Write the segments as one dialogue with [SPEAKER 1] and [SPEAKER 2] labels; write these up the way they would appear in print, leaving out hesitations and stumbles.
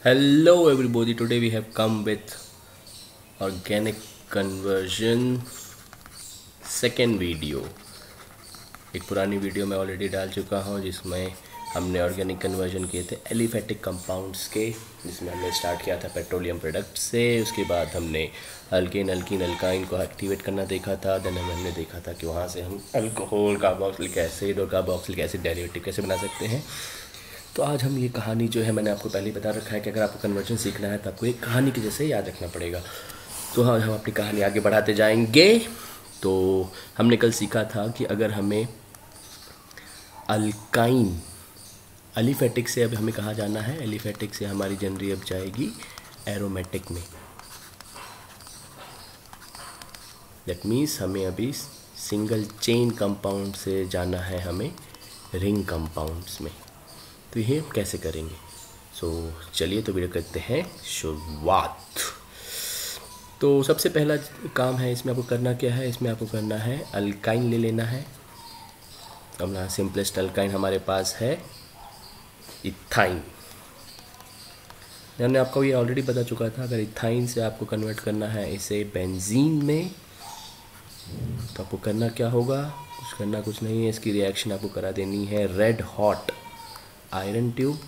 [SPEAKER 1] Hello everybody, today we have come with organic conversion second video. एक पुरानी video मैं already डाल चुका हूँ जिसमें हमने ऑर्गेनिक कन्वर्जन किए थे एलिफेटिक कंपाउंड्स के, जिसमें हमने स्टार्ट किया था पेट्रोलियम प्रोडक्ट से। उसके बाद हमने अल्केन अल्कीन अल्काइन को एक्टिवेट करना देखा था। देन हमने देखा था कि वहाँ से हम अल्कोहल, कार्बोक्सिलिक एसिड और कार्बोक्सिलिक एसिड डेरिवेटिव कैसे बना सकते हैं। तो आज हम ये कहानी जो है, मैंने आपको पहले ही बता रखा है कि अगर आपको कन्वर्जन सीखना है तो आपको एक कहानी के जैसे याद रखना पड़ेगा। तो हाँ, हम अपनी कहानी आगे बढ़ाते जाएंगे। तो हमने कल सीखा था कि अगर हमें अल्काइन एलिफेटिक से अब हमें कहाँ जाना है, एलिफेटिक से हमारी जनरी अब जाएगी एरोमेटिक में। दैट मीन्स हमें अभी सिंगल चेन कंपाउंड से जाना है हमें रिंग कंपाउंड्स में। तो ये हम कैसे करेंगे? चलिए तो वीडियो करते हैं शुरुआत। तो सबसे पहला काम है, इसमें आपको करना क्या है, इसमें आपको करना है अल्काइन ले लेना है। अपना सिंपलेस्ट अल्काइन हमारे पास है इथाइन। मैंने आपको ये ऑलरेडी बता चुका था, अगर इथाइन से आपको कन्वर्ट करना है इसे बेंजीन में तो आपको करना क्या होगा, कुछ नहीं है। इसकी रिएक्शन आपको करा देनी है red hot iron tube,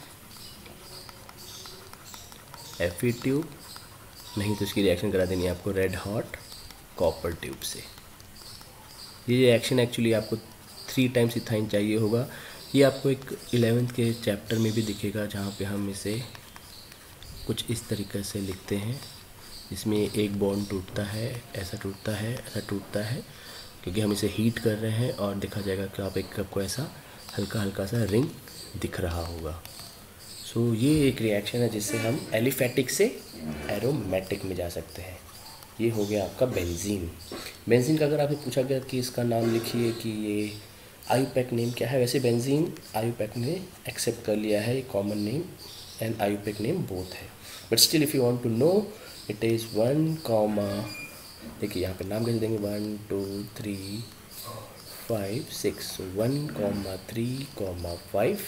[SPEAKER 1] Fe tube, नहीं तो इसकी रिएक्शन करा देनी है आपको रेड हॉट कॉपर ट्यूब से। ये रिएक्शन एक्चुअली आपको 3 टाइम्स इथाइन चाहिए होगा। ये आपको एक 11th के चैप्टर में भी दिखेगा, जहाँ पे हम इसे कुछ इस तरीके से लिखते हैं। इसमें एक बॉन्ड टूटता है, ऐसा टूटता है, ऐसा टूटता है, क्योंकि हम इसे हीट कर रहे हैं। और देखा जाएगा कि आपको ऐसा हल्का हल्का सा रिंग दिख रहा होगा। ये एक रिएक्शन है जिससे हम एलिफेटिक से एरोमेटिक में जा सकते हैं। ये हो गया आपका बेंजीन। बेंजीन का अगर आपसे पूछा गया कि इसका नाम लिखिए कि ये आईयूपैक नेम क्या है, वैसे बेंजीन आईयूपैक ने एक्सेप्ट कर लिया है, common name and IUPAC name both है। But still if you want to know it is 1, देखिए यहाँ पे नाम कैसे देंगे, 1 2 3 5 6, 1, 3, 5।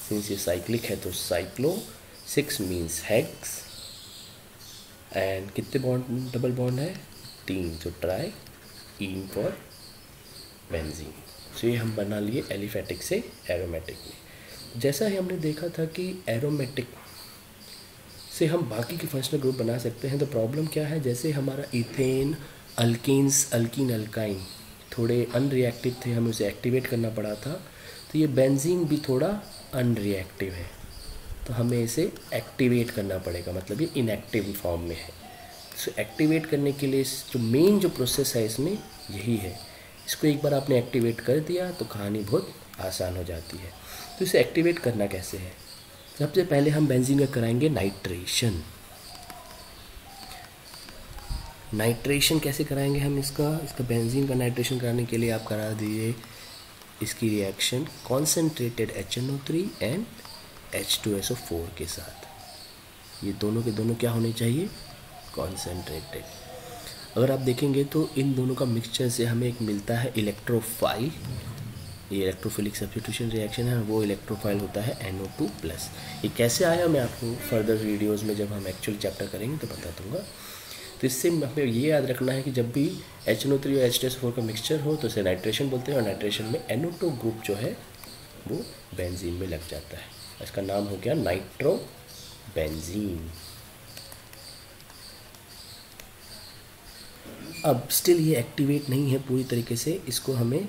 [SPEAKER 1] सिंस ये साइक्लिक है तो साइक्लो, 6 मीन्स हेक्स, एंड कितने बॉन्ड, डबल बॉन्ड है 3, तो ट्राई इन फॉर बेंजीन। ये हम बना लिए एलिफेटिक से एरोमेटिक में। जैसा ही हमने देखा था कि एरोमेटिक से हम बाकी के फंक्शनल ग्रुप बना सकते हैं। तो प्रॉब्लम क्या है, जैसे हमारा इथेन, अल्केन्स, अल्कीन, अल्काइन थोड़े अनरिएक्टिव थे, हमें उसे एक्टिवेट करना पड़ा था। तो ये बेंजीन भी थोड़ा अनरिएक्टिव है, तो हमें इसे एक्टिवेट करना पड़ेगा, मतलब ये इनएक्टिव फॉर्म में है। एक्टिवेट करने के लिए जो मेन जो प्रोसेस है इसमें यही है। इसको एक बार आपने एक्टिवेट कर दिया तो कहानी बहुत आसान हो जाती है। तो इसे एक्टिवेट करना कैसे है, सबसे पहले हम बेंजीन का कराएंगे नाइट्रेशन। नाइट्रेशन कैसे कराएंगे हम इसका बेंजीन का नाइट्रेशन कराने के लिए आप करा दीजिए इसकी reaction concentrated HNO3 and H2SO4 के साथ। ये दोनों के दोनों क्या होने चाहिए, कॉन्सेंट्रेटेड। अगर आप देखेंगे तो इन दोनों का मिक्सचर से हमें एक मिलता है इलेक्ट्रोफाइल। ये इलेक्ट्रोफिलिक सब्स्टिट्यूशन रिएक्शन है, वो इलेक्ट्रोफाइल होता है NO2+। ये कैसे आया मैं आपको फर्दर वीडियोज़ में जब हम एक्चुअल चैप्टर करेंगे तो बता दूँगा। तो इससे हमें ये याद रखना है कि जब भी HNO3 और H2SO4 का मिक्सचर हो तो इसे नाइट्रेशन बोलते हैं, और नाइट्रेशन में NO2 ग्रुप जो है वो बेंजीन में लग जाता है। इसका नाम हो गया नाइट्रो बेंजीन। अब स्टिल ये एक्टिवेट नहीं है पूरी तरीके से, इसको हमें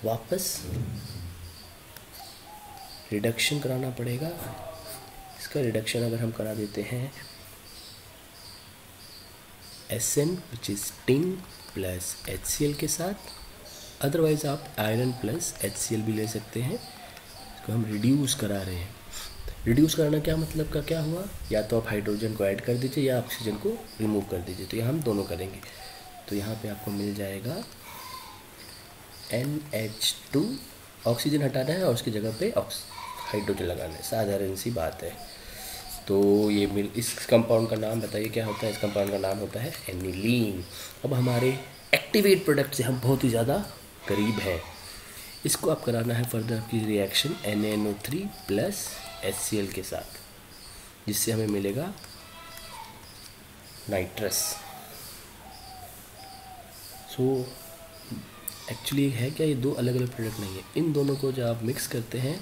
[SPEAKER 1] वापस रिडक्शन कराना पड़ेगा। इसका रिडक्शन अगर हम करा देते हैं SN which is tin plus HCl के साथ, अदरवाइज़ आप आयरन प्लस HCl भी ले सकते हैं। इसको हम रिड्यूस करा रहे हैं। रिड्यूस कराना क्या मतलब का क्या हुआ, या तो आप हाइड्रोजन को ऐड कर दीजिए या ऑक्सीजन को रिमूव कर दीजिए। तो यहाँ हम दोनों करेंगे। तो यहाँ पे आपको मिल जाएगा NH2, ऑक्सीजन हटाना है और उसकी जगह पे हाइड्रोजन लगाना है, साधारण सी बात है। तो ये इस कंपाउंड का नाम बताइए क्या होता है, इस कंपाउंड का नाम होता है एनिलीन। अब हमारे एक्टिवेट प्रोडक्ट से हम बहुत ही ज़्यादा करीब हैं। इसको आप कराना है फर्दर की रिएक्शन NaNO3 प्लस HCl के साथ। जिससे हमें मिलेगा नाइट्रस। सो एक्चुअली है क्या, ये दो अलग अलग प्रोडक्ट नहीं है, इन दोनों को जब आप मिक्स करते हैं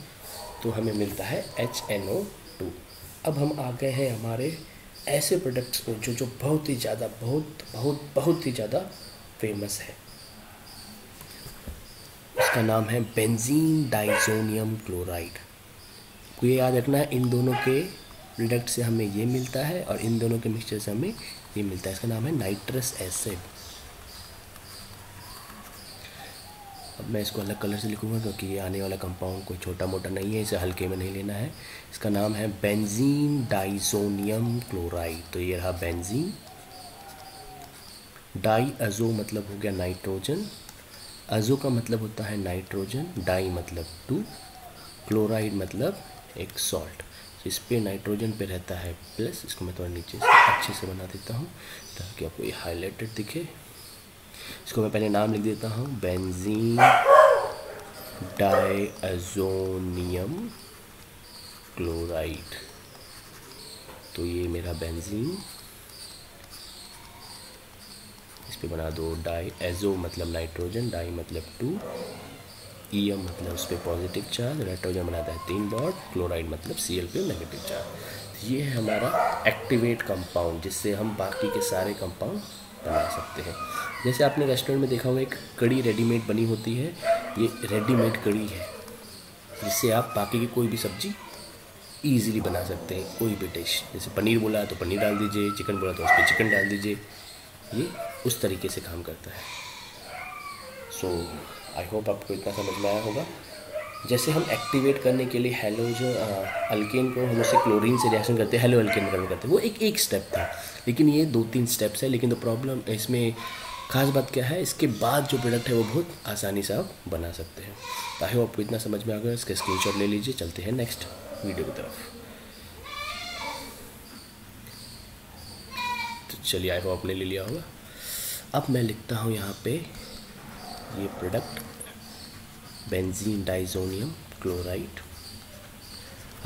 [SPEAKER 1] तो हमें मिलता है HNO2। अब हम आ गए हैं हमारे ऐसे प्रोडक्ट्स में जो बहुत ही ज़्यादा बहुत ही ज़्यादा फेमस है। इसका नाम है बेंजीन डाइज़ोनियम क्लोराइड। आपको ये याद रखना है, इन दोनों के प्रोडक्ट से हमें ये मिलता है और इन दोनों के मिक्सचर से हमें ये मिलता है। इसका नाम है नाइट्रस एसिड। अब मैं इसको अलग कलर से लिखूंगा क्योंकि ये आने वाला कंपाउंड कोई छोटा मोटा नहीं है, इसे हल्के में नहीं लेना है। इसका नाम है बेंजीन डाइज़ोनियम क्लोराइड। तो ये रहा बेंजीन, डाई अजो मतलब हो गया नाइट्रोजन, अजो का मतलब होता है नाइट्रोजन, डाई मतलब 2, क्लोराइड मतलब एक सॉल्ट। तो इस पे नाइट्रोजन पे रहता है प्लस। इसको मैं थोड़ा नीचे से अच्छे से बना देता हूँ ताकि आपको ये हाईलाइटेड दिखे। इसको मैं पहले नाम लिख देता हूँ, बेंजीन डाइज़ोनियम क्लोराइड। तो ये मेरा बेंजीन, इस पे बना दो डाई, एजो मतलब नाइट्रोजन, डाई मतलब 2, ईएम मतलब उस पर पॉजिटिव चार्ज, नाइट्रोजन बनाता है 3 बॉन्ड, क्लोराइड मतलब Cl पे नेगेटिव चार्ज। ये है हमारा एक्टिवेट कंपाउंड जिससे हम बाकी के सारे कंपाउंड बना सकते हैं। जैसे आपने रेस्टोरेंट में देखा होगा एक कड़ी रेडीमेड बनी होती है, ये रेडीमेड कड़ी है जिससे आप बाकी की कोई भी सब्जी ईजिली बना सकते हैं, कोई भी डिश। जैसे पनीर बोला तो पनीर डाल दीजिए, चिकन बोला तो उस पर चिकन डाल दीजिए, ये उस तरीके से काम करता है। सो आई होप आपको इतना समझ में आया होगा। जैसे हम एक्टिवेट करने के लिए हेलोजन अल्केन को हम उसे क्लोरीन से रिएक्शन करते हैं, हेलो अल्केन कन्वर्ट करते हैं, वो एक स्टेप था, लेकिन ये 2-3 स्टेप्स है। लेकिन तो प्रॉब्लम इसमें खास बात क्या है, इसके बाद जो प्रोडक्ट है वो बहुत आसानी से आप बना सकते हैं। तो आई होप आपको इतना समझ में आ गया। इसका स्क्रीनशॉट ले लीजिए, चलते हैं नेक्स्ट वीडियो की तरफ। तो चलिए, आई होप आपने ले लिया होगा। अब मैं लिखता हूँ यहाँ पे ये प्रोडक्ट बेंजीन डाइज़ोनियम क्लोराइड।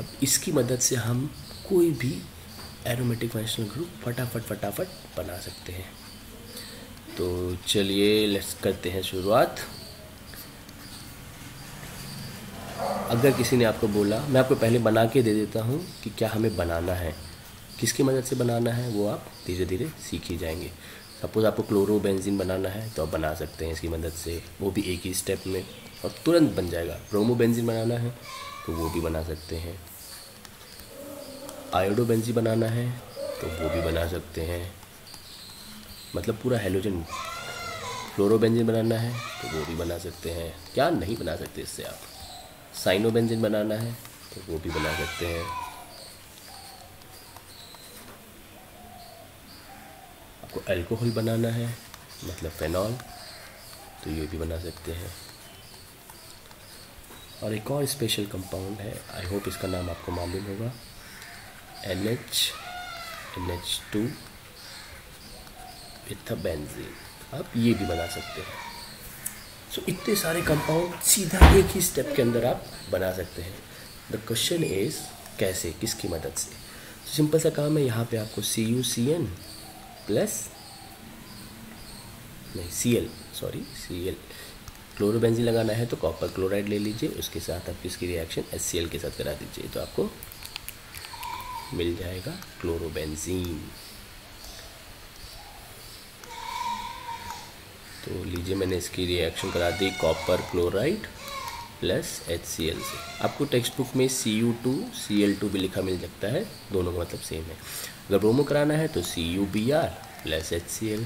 [SPEAKER 1] अब इसकी मदद से हम कोई भी एरोमेटिक फंक्शनल ग्रुप फटाफट बना सकते हैं। तो चलिए लेट्स करते हैं शुरुआत। अगर किसी ने आपको बोला, मैं आपको पहले बना के दे देता हूँ कि क्या हमें बनाना है, किसकी मदद से बनाना है, वो आप धीरे धीरे सीख ही जाएंगे। सपोज़ आपको क्लोरोबेंजीन बनाना है तो आप बना सकते हैं इसकी मदद से, वो भी एक ही स्टेप में और तुरंत बन जाएगा। ब्रोमोबेंजीन बनाना है तो वो भी बना सकते हैं, आयोडोबेंजीन बनाना है तो वो भी बना सकते हैं, मतलब पूरा हेलोजन। फ्लोरोबेंजीन बनाना है तो वो भी बना सकते हैं, क्या नहीं बना सकते इससे आप। साइनोबेंजीन बनाना है तो वो भी बना सकते हैं। आपको अल्कोहल बनाना है मतलब फेनॉल, तो ये भी बना सकते हैं। और एक और स्पेशल कंपाउंड है, आई होप इसका नाम आपको मालूम होगा, NH2 विथ बेंजीन, आप ये भी बना सकते हैं। सो इतने सारे कंपाउंड सीधा एक ही स्टेप के अंदर आप बना सकते हैं। द क्वेश्चन इज कैसे, किसकी मदद से। सिंपल सा काम है, यहाँ पे आपको CuCN प्लस नहीं Cl क्लोरोबेंजीन लगाना है तो कॉपर क्लोराइड ले लीजिए, उसके साथ आप इसकी रिएक्शन HCl के साथ करा दीजिए तो आपको मिल जाएगा क्लोरोबेंजीन। तो लीजिए, मैंने इसकी रिएक्शन करा दी कॉपर क्लोराइड प्लस HCl से। आपको टेक्स्ट बुक में Cu2Cl2 भी लिखा मिल सकता है, दोनों का मतलब सेम है। अगर ब्रोमो कराना है तो CuBr प्लस HCl।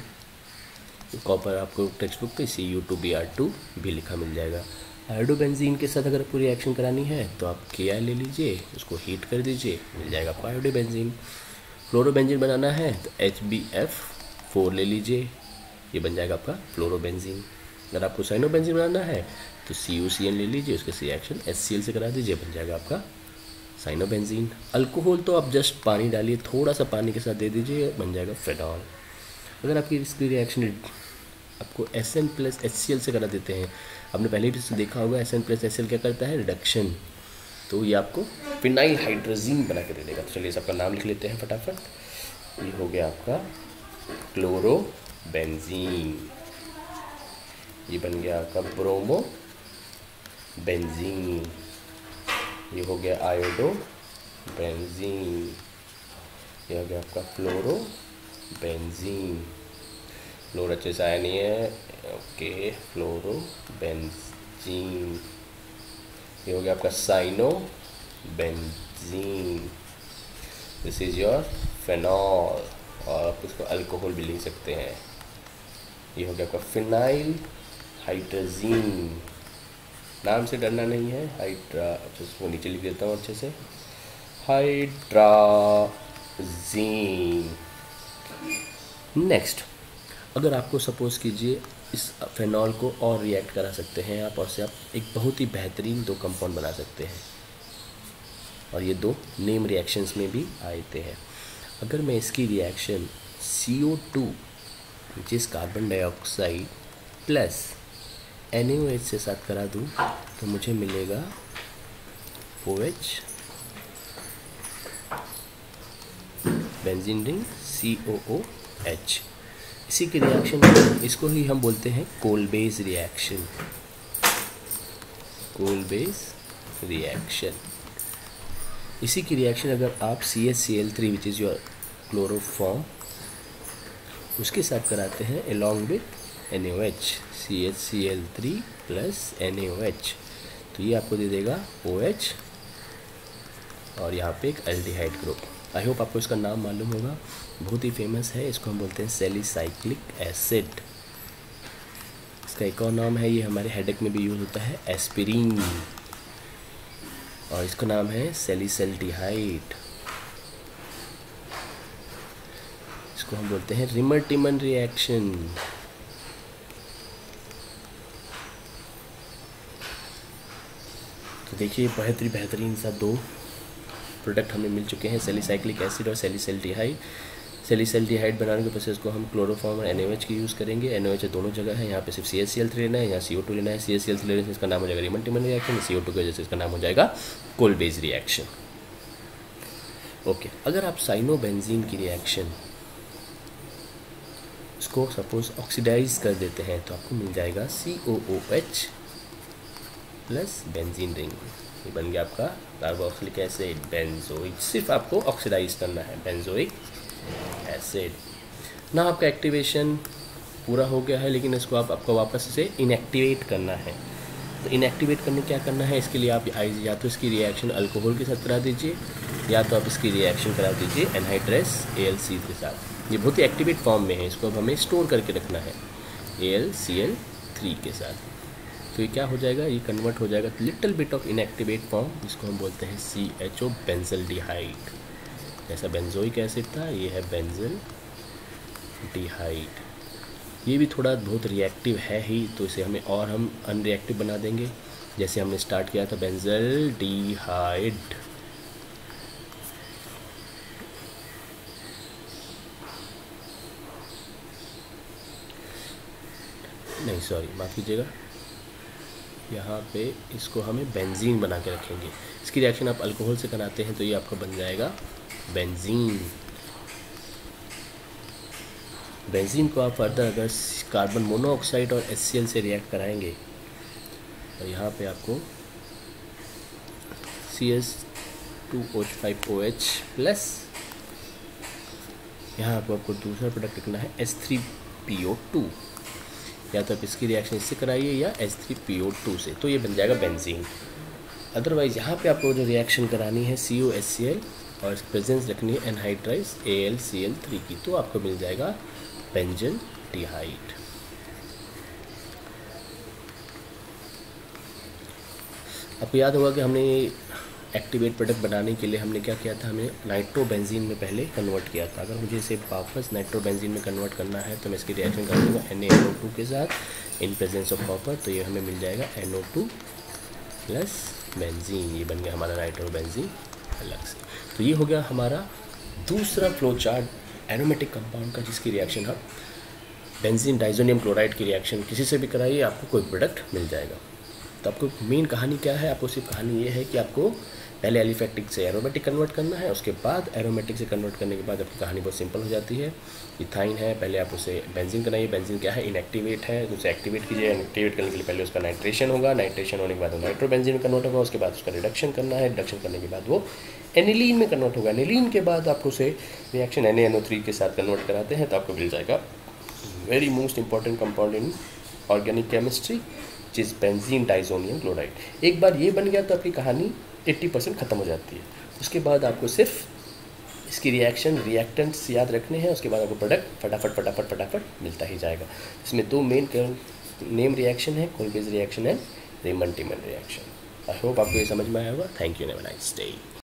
[SPEAKER 1] कॉपर आपको टेक्स्ट बुक पे Cu2Br2 भी लिखा मिल जाएगा। आयोडोबेंजीन के साथ अगर आपको रिएक्शन करानी है तो आप Ki ले लीजिए, उसको हीट कर दीजिए, मिल जाएगा आपको आयोडोबेंजीन। फ्लोरोबेंजीन बनाना है तो HbF4 ले लीजिए, ये बन जाएगा आपका फ्लोरोबेंजीन। अगर आपको साइनोबेंजीन बनाना है तो CuCN ले लीजिए, उसके रिएक्शन HCl से करा दीजिए, बन जाएगा आपका साइनोबेंजीन। अल्कोहल तो आप जस्ट पानी डालिए, थोड़ा सा पानी के साथ दे दीजिए, बन जाएगा फेनॉल। अगर आपकी इसकी रिएक्शन आपको Sn प्लस HCl से करा देते हैं, आपने पहले भी देखा होगा Sn प्लस HCl क्या करता है, रिडक्शन। तो ये आपको फिनाइल हाइड्रोजीन बना के दे देगा। तो चलिए सबका नाम लिख लेते हैं फटाफट। ये हो गया आपका क्लोरोबेंजीन, ये बन गया आपका ब्रोमो बेंजीन, ये हो गया आयोडो बेंजीन, ये हो गया आपका फ्लोरो बेंजीन। फ्लोर अच्छे से आया नहीं है, ओके, फ्लोरो बेंजीन। ये हो गया आपका cyano benzene, this is your phenol, और आप इसको अल्कोहल भी लिख सकते हैं। ये हो गया आपका फिनाइल हाइड्रोजीन, नाम से डरना नहीं है, हाइड्रा, इसको नीचे लिख देता हूँ अच्छे से, हाइड्राजीन। नेक्स्ट, अगर आपको सपोज कीजिए इस फेनॉल को और रिएक्ट करा सकते हैं आप, और से आप एक बहुत ही बेहतरीन दो कंपाउंड बना सकते हैं, और ये दो नेम रिएक्शंस में भी आते हैं। अगर मैं इसकी रिएक्शन CO2 जिस कार्बन डाइऑक्साइड प्लस NaOH से साथ करा दूँ तो मुझे मिलेगा OH, बेंजीन रिंग, COOH। इसी की रिएक्शन, इसको ही हम बोलते हैं कोलबेज रिएक्शन, कोलबेज रिएक्शन। इसी की रिएक्शन अगर आप CHCl3 which is your chloroform, उसके साथ कराते हैं along with NaOH, CHCl3 plus NaOH, तो ये आपको दे देगा OH, और यहाँ पे एक एल्डिहाइड ग्रुप। आई होप आपको इसका नाम मालूम होगा, बहुत ही फेमस है, इसको हम बोलते हैं सैलिसाइक्लिक एसिड। इसका एक और नाम है, ये हमारे हेडेक में भी यूज़ होता है, एस्पिरिन, और इसका नाम है सैलिसल्डिहाइड। इसको हम बोलते हैं रिमर-टिमन रिएक्शन। तो देखिए बेहतरीन सा दो प्रोडक्ट हमें मिल चुके हैं, सैलिसाइक्लिक एसिड और सैलिसल्डिहाइड। सैलिसल्डिहाइड बनाने के प्रोसेस को हम क्लोरोफॉर्म और NaOH की यूज़ करेंगे। NaOH दोनों जगह है, यहाँ पे सिर्फ CHCl3 लेना है, यहाँ CO2 लेना है। CHCl3 लेने से इसका नाम हो जाएगा रिमर-टिमन रिएक्शन, CO2 की वजह से इसका नाम हो जाएगा कोलबेज रिएक्शन। ओके, अगर आप साइनोबेंजीन की रिएक्शन इसको सपोज ऑक्सीडाइज कर देते हैं तो आपको मिल जाएगा COOH प्लस बेंजीन रिंग, ये बन गया आपका कार्बोक्सिलिक एसिड बेंजोइक। सिर्फ आपको ऑक्सीडाइज करना है, बेंजोइक एसिड ना। आपका एक्टिवेशन पूरा हो गया है, लेकिन इसको आपको वापस से इनएक्टिवेट करना है। तो इनएक्टिवेट करने क्या करना है, इसके लिए आप या तो इसकी रिएक्शन अल्कोहल के साथ करा दीजिए, या तो आप इसकी रिएक्शन करा दीजिए एनहाइड्रस AlC के साथ। ये बहुत ही एक्टिवेट फॉर्म में है, इसको अब हमें स्टोर करके रखना है AlCl3 के साथ। तो ये क्या हो जाएगा, ये कन्वर्ट हो जाएगा little bit of inactivate form, जिसको हम बोलते हैं CHO बेंजल्डिहाइड। जैसा बेंजोइक एसिड था, ये है बेंजल्डिहाइड। ये भी थोड़ा बहुत रिएक्टिव है ही, तो इसे हमें और हम अनरिएक्टिव बना देंगे, जैसे हमने स्टार्ट किया था बेंजल्डिहाइड। नहीं सॉरी, माफ़ कीजिएगा, यहाँ पे इसको हमें बेंजीन बना के रखेंगे। इसकी रिएक्शन आप अल्कोहल से कराते हैं तो ये आपका बन जाएगा बेंजीन। बेंजीन को आप फर्दर अगर कार्बन मोनोऑक्साइड और HCl से रिएक्ट कराएंगे तो यहाँ पे आपको CH2OH5OH प्लस यहाँ आपको दूसरा प्रोडक्ट लिखना है H3PO2, या तो आप इसकी रिएक्शन इससे कराइए या H3PO2 से, तो ये बन जाएगा बेंजीन। अदरवाइज यहाँ पे आपको जो रिएक्शन करानी है COHCl और प्रेजेंस रखनी है एनहाइड्राइज AlCl3 की, तो आपको मिल जाएगा बेंजल्डिहाइड। आपको याद होगा कि हमने एक्टिवेट प्रोडक्ट बनाने के लिए हमने क्या किया था, हमने नाइट्रोबेंजीन में पहले कन्वर्ट किया था। अगर मुझे इसे वापस नाइट्रोबेंजीन में कन्वर्ट करना है तो मैं इसकी रिएक्शन कर दूँगा NaNO2 के साथ इन प्रेजेंस ऑफ कॉपर, तो ये हमें मिल जाएगा NO2 प्लस बेंजीन। ये बन गया हमारा नाइट्रोबेंजीन अलग से। तो ये हो गया हमारा दूसरा फ्लो चार्ट एरोमेटिक कंपाउंड का, जिसकी रिएक्शन हम बेंजीन डाइजोनियम क्लोराइड की रिएक्शन किसी से भी कराइए आपको कोई प्रोडक्ट मिल जाएगा। तो आपको मेन कहानी क्या है, आपको सिर्फ कहानी ये है कि आपको पहले एलिफैक्टिक से एरोमेटिक कन्वर्ट करना है, उसके बाद एरोमेटिक से कन्वर्ट करने के बाद आपकी कहानी बहुत सिंपल हो जाती है। इथाइन है, पहले आप उसे बेंजीन बनाइए, बेंजीन क्या है, इनएक्टिवेट है, तो उसे एक्टिवेट कीजिए। एक्टिवेट करने के लिए पहले उसका नाइट्रेशन होगा, नाइट्रेशन होने के बाद वो नाइट्रोबेंजीन में कन्वर्ट होगा, उसके बाद उसका रिडक्शन करना है, रिडक्शन करने के बाद वो एनिलीन में कन्वर्ट होगा। एनिलीन के बाद आपको उसे रिएक्शन NaNO3 के साथ कन्वर्ट कराते हैं, तो आपको मिल जाएगा very most important compound in organic chemistry, जिस बेंजीन डाइजोनियम क्लोराइड। एक बार ये बन गया तो आपकी कहानी 80% ख़त्म हो जाती है। उसके बाद आपको सिर्फ इसकी रिएक्शन रिएक्टेंट्स याद रखने हैं, उसके बाद आपको प्रोडक्ट फटाफट मिलता ही जाएगा। इसमें दो मेन नेम रिएक्शन है, कोलगेज reaction and Reimer Tiemann reaction. I hope आपको ये समझ में आया होगा। Thank you, have a nice day.